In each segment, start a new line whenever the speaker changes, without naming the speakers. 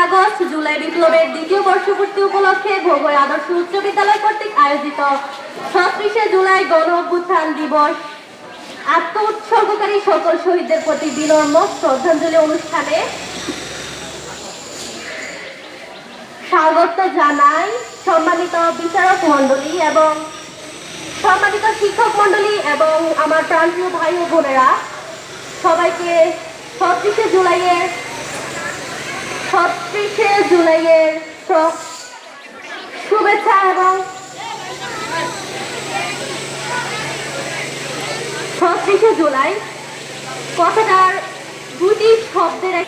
August July বিপ্লবের দ্বিতীয় বর্ষপূর্তি উপলক্ষে ঘোগড়া আদর্শ উচ্চ বিদ্যালয় কর্তৃক আয়োজিত ৩৬শে জুলাই গণ অভ্যুত্থান দিবস আত্ম উৎসর্গকারী সকল শহীদদের প্রতি বিনম্র শ্রদ্ধাঞ্জলি অনুষ্ঠানে স্বাগত জানাই সম্মানিত বিচারক মণ্ডলী এবং সম্মানিত শিক্ষক মণ্ডলী এবং আমার প্রান্তীয় ভাই ও বোনেরা, সবাইকে ৩৬শে জুলাইয়ের শুভেচ্ছা এবং ৩৬শে জুলাই কথাটার দুটি শব্দের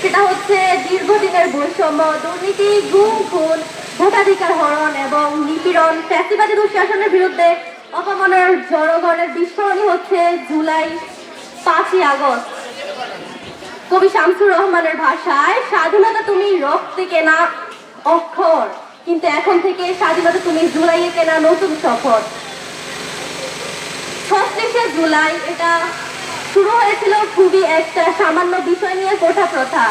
সেটা হচ্ছে দীর্ঘদিনের বৈষম্য, দুর্নীতি, গুম খুন, ভোটাধিকার হরণ এবং নিপীড়ন, ফ্যাসিবাদী দুঃশাসনের বিরুদ্ধে অপমানের জনগণের বিস্ফোরণই হচ্ছে জুলাই ৫ই আগস্ট। কবি শামসুর রহমানের ভাষায়, স্বাধীনতা তুমি রক্তে কেনা অক্ষর, কিন্তু এখন থেকে স্বাধীনতা তুমি জুলাইয়ে কেনা নতুন শপথ। ৩৬শে জুলাই এটা শুরু হয়েছিল খুবই একটা সামান্য বিষয় নিয়ে কোঠা প্রথা।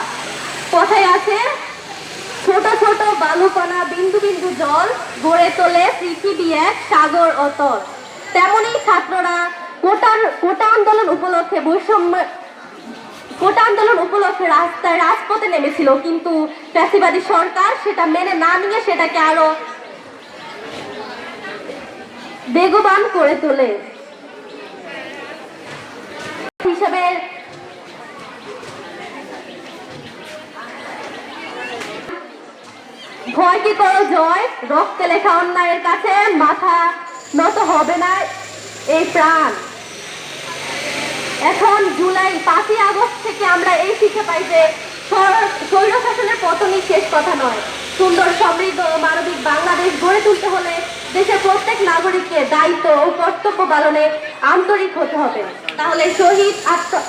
কথায় আছে, ছোট ছোট বালুকণা বিন্দু বিন্দু জল গড়ে তোলে পৃথিবী এক সাগর অতল। তেমনি ছাত্ররা কোটা আন্দোলন উপলক্ষে রাস্তায় রাজপথে নেমেছিল, কিন্তু ফ্যাসিবাদী সরকার সেটা মেনে না নিয়ে সেটাকে আরো বেগবান করে তোলে। হিসাবে ভয় কি করো জয়, রক্তে লেখা অন্যায়ের কাছে মাথা নত হবে না এই প্রাণ। এখন জুলাই ৫ই আগস্ট থেকে আমরা এই শিক্ষা পাই যে স্বৈরশাসনের পতনই শেষ কথা নয়। সুন্দর, সমৃদ্ধ ও মানবিক বাংলাদেশ গড়ে তুলতে হলে দেশের প্রত্যেক নাগরিককে দায়িত্ব ও কর্তব্য পালনে আন্তরিক হতে হবে, তাহলে শহীদ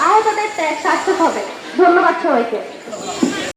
আহতদের ত্যাগ সার্থক হবে। ধন্যবাদ সবাইকে।